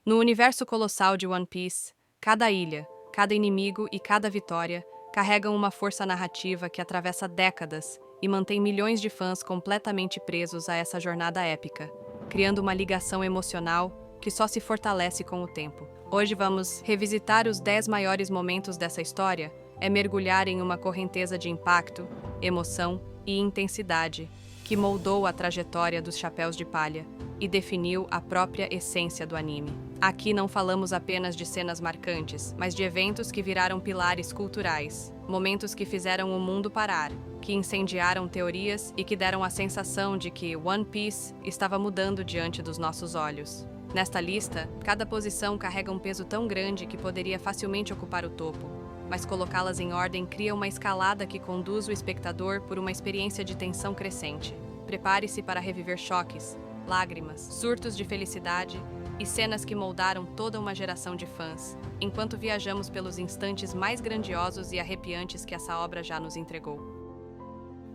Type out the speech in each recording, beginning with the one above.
No universo colossal de One Piece, cada ilha, cada inimigo e cada vitória carregam uma força narrativa que atravessa décadas e mantém milhões de fãs completamente presos a essa jornada épica, criando uma ligação emocional que só se fortalece com o tempo. Hoje vamos revisitar os 10 maiores momentos dessa história, mergulhar em uma correnteza de impacto, emoção e intensidade que moldou a trajetória dos Chapéus de Palha e definiu a própria essência do anime. Aqui não falamos apenas de cenas marcantes, mas de eventos que viraram pilares culturais, momentos que fizeram o mundo parar, que incendiaram teorias e que deram a sensação de que One Piece estava mudando diante dos nossos olhos. Nesta lista, cada posição carrega um peso tão grande que poderia facilmente ocupar o topo, mas colocá-las em ordem cria uma escalada que conduz o espectador por uma experiência de tensão crescente. Prepare-se para reviver choques, lágrimas, surtos de felicidade e cenas que moldaram toda uma geração de fãs, enquanto viajamos pelos instantes mais grandiosos e arrepiantes que essa obra já nos entregou.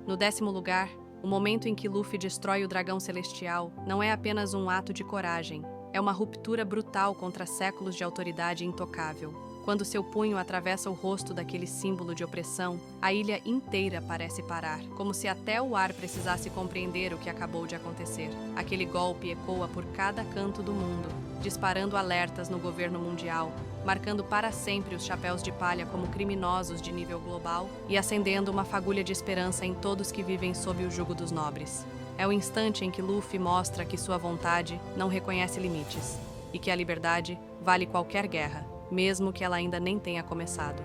No 10º lugar, o momento em que Luffy destrói o dragão celestial não é apenas um ato de coragem, é uma ruptura brutal contra séculos de autoridade intocável. Quando seu punho atravessa o rosto daquele símbolo de opressão, a ilha inteira parece parar, como se até o ar precisasse compreender o que acabou de acontecer. Aquele golpe ecoa por cada canto do mundo, disparando alertas no governo mundial, marcando para sempre os Chapéus de Palha como criminosos de nível global e acendendo uma fagulha de esperança em todos que vivem sob o jugo dos nobres. É o instante em que Luffy mostra que sua vontade não reconhece limites e que a liberdade vale qualquer guerra, mesmo que ela ainda nem tenha começado.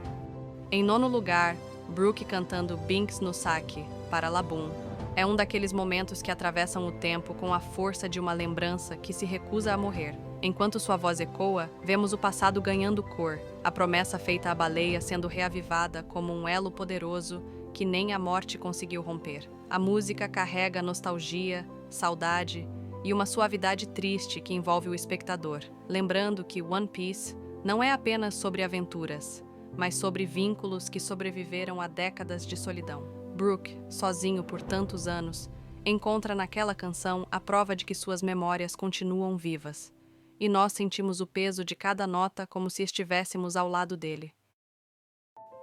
Em 9º lugar, Brook cantando Binks no Sake, para Laboon, é um daqueles momentos que atravessam o tempo com a força de uma lembrança que se recusa a morrer. Enquanto sua voz ecoa, vemos o passado ganhando cor, a promessa feita à baleia sendo reavivada como um elo poderoso que nem a morte conseguiu romper. A música carrega nostalgia, saudade e uma suavidade triste que envolve o espectador, lembrando que One Piece não é apenas sobre aventuras, mas sobre vínculos que sobreviveram a décadas de solidão. Brook, sozinho por tantos anos, encontra naquela canção a prova de que suas memórias continuam vivas, e nós sentimos o peso de cada nota como se estivéssemos ao lado dele.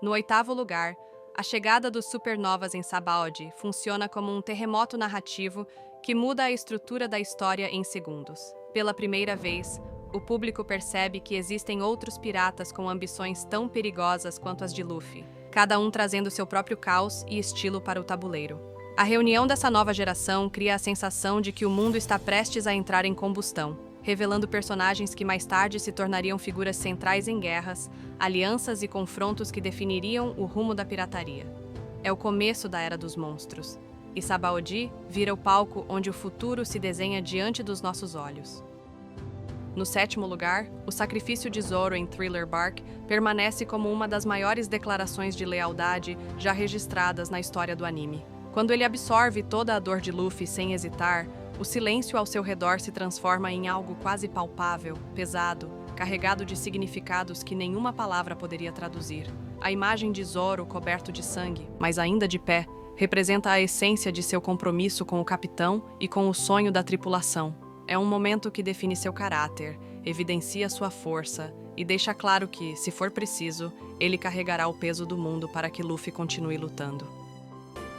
No 8º lugar, a chegada dos supernovas em Sabaody funciona como um terremoto narrativo que muda a estrutura da história em segundos. Pela primeira vez, o público percebe que existem outros piratas com ambições tão perigosas quanto as de Luffy, cada um trazendo seu próprio caos e estilo para o tabuleiro. A reunião dessa nova geração cria a sensação de que o mundo está prestes a entrar em combustão, revelando personagens que mais tarde se tornariam figuras centrais em guerras, alianças e confrontos que definiriam o rumo da pirataria. É o começo da Era dos Monstros, e Sabaody vira o palco onde o futuro se desenha diante dos nossos olhos. No 7º lugar, o sacrifício de Zoro em Thriller Bark permanece como uma das maiores declarações de lealdade já registradas na história do anime. Quando ele absorve toda a dor de Luffy sem hesitar, o silêncio ao seu redor se transforma em algo quase palpável, pesado, carregado de significados que nenhuma palavra poderia traduzir. A imagem de Zoro coberto de sangue, mas ainda de pé, representa a essência de seu compromisso com o capitão e com o sonho da tripulação. É um momento que define seu caráter, evidencia sua força e deixa claro que, se for preciso, ele carregará o peso do mundo para que Luffy continue lutando.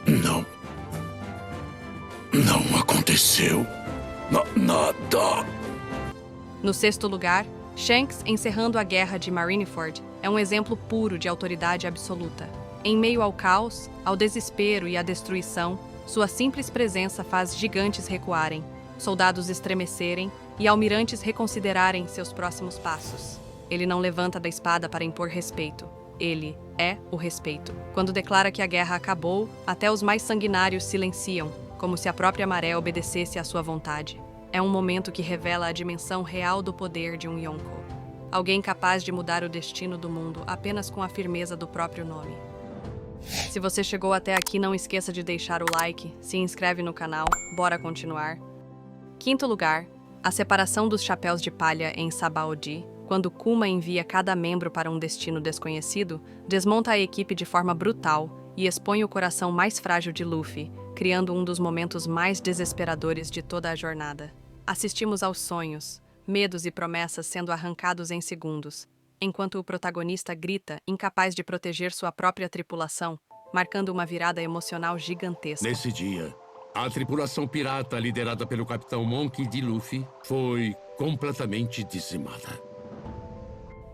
Não aconteceu nada. No 6º lugar, Shanks encerrando a guerra de Marineford é um exemplo puro de autoridade absoluta. Em meio ao caos, ao desespero e à destruição, sua simples presença faz gigantes recuarem, soldados estremecerem e almirantes reconsiderarem seus próximos passos. Ele não levanta da espada para impor respeito. Ele é o respeito. Quando declara que a guerra acabou, até os mais sanguinários silenciam, como se a própria maré obedecesse à sua vontade. É um momento que revela a dimensão real do poder de um Yonko. Alguém capaz de mudar o destino do mundo apenas com a firmeza do próprio nome. Se você chegou até aqui, não esqueça de deixar o like, se inscreve no canal, bora continuar. 5º lugar, a separação dos Chapéus de Palha em Sabaody, quando Kuma envia cada membro para um destino desconhecido, desmonta a equipe de forma brutal e expõe o coração mais frágil de Luffy, criando um dos momentos mais desesperadores de toda a jornada. Assistimos aos sonhos, medos e promessas sendo arrancados em segundos, enquanto o protagonista grita, incapaz de proteger sua própria tripulação, marcando uma virada emocional gigantesca. Nesse dia, a tripulação pirata liderada pelo Capitão Monkey D. Luffy foi completamente dizimada.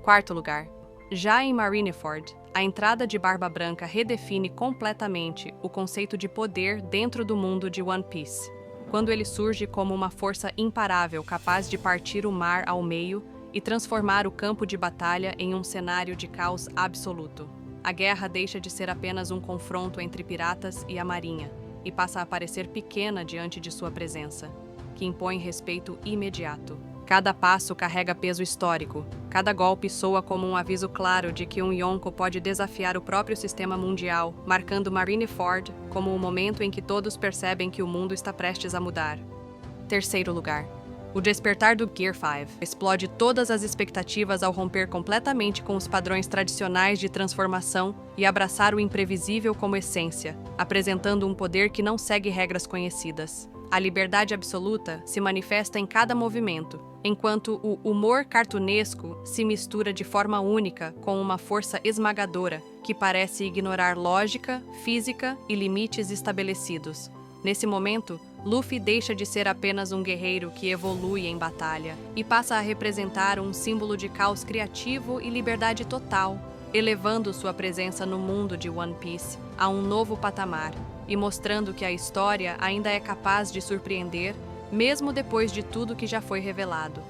Quarto lugar. Já em Marineford, a entrada de Barba Branca redefine completamente o conceito de poder dentro do mundo de One Piece, quando ele surge como uma força imparável capaz de partir o mar ao meio e transformar o campo de batalha em um cenário de caos absoluto. A guerra deixa de ser apenas um confronto entre piratas e a marinha, e passa a parecer pequena diante de sua presença, que impõe respeito imediato. Cada passo carrega peso histórico, cada golpe soa como um aviso claro de que um Yonko pode desafiar o próprio sistema mundial, marcando Marineford como o momento em que todos percebem que o mundo está prestes a mudar. Terceiro lugar. O despertar do Gear 5 explode todas as expectativas ao romper completamente com os padrões tradicionais de transformação e abraçar o imprevisível como essência, apresentando um poder que não segue regras conhecidas. A liberdade absoluta se manifesta em cada movimento, enquanto o humor cartunesco se mistura de forma única com uma força esmagadora que parece ignorar lógica, física e limites estabelecidos. Nesse momento, Luffy deixa de ser apenas um guerreiro que evolui em batalha e passa a representar um símbolo de caos criativo e liberdade total, elevando sua presença no mundo de One Piece a um novo patamar e mostrando que a história ainda é capaz de surpreender, mesmo depois de tudo que já foi revelado.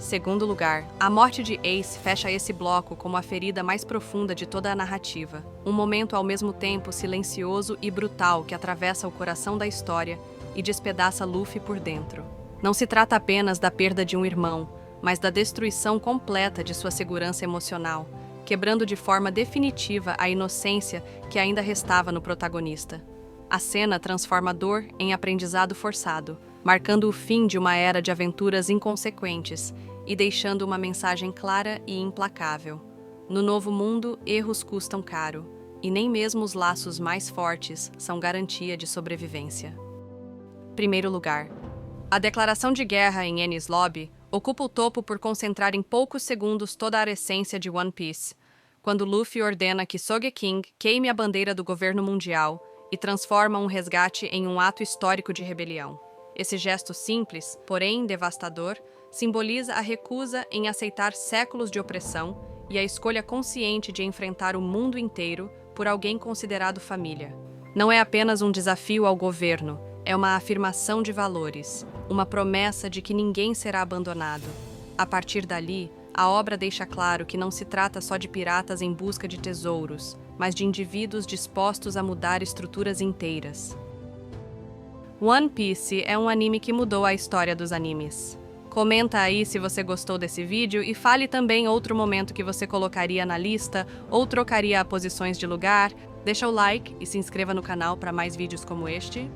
Segundo lugar, a morte de Ace fecha esse bloco como a ferida mais profunda de toda a narrativa. Um momento ao mesmo tempo silencioso e brutal que atravessa o coração da história e despedaça Luffy por dentro. Não se trata apenas da perda de um irmão, mas da destruição completa de sua segurança emocional, quebrando de forma definitiva a inocência que ainda restava no protagonista. A cena transforma a dor em aprendizado forçado, marcando o fim de uma era de aventuras inconsequentes e deixando uma mensagem clara e implacável. No novo mundo, erros custam caro, e nem mesmo os laços mais fortes são garantia de sobrevivência. Primeiro lugar. A declaração de guerra em Enies Lobby ocupa o topo por concentrar em poucos segundos toda a essência de One Piece, quando Luffy ordena que Sogeking queime a bandeira do governo mundial e transforma um resgate em um ato histórico de rebelião. Esse gesto simples, porém devastador, simboliza a recusa em aceitar séculos de opressão e a escolha consciente de enfrentar o mundo inteiro por alguém considerado família. Não é apenas um desafio ao governo, é uma afirmação de valores, uma promessa de que ninguém será abandonado. A partir dali, a obra deixa claro que não se trata só de piratas em busca de tesouros, mas de indivíduos dispostos a mudar estruturas inteiras. One Piece é um anime que mudou a história dos animes. Comenta aí se você gostou desse vídeo e fale também outro momento que você colocaria na lista ou trocaria posições de lugar. Deixa o like e se inscreva no canal para mais vídeos como este.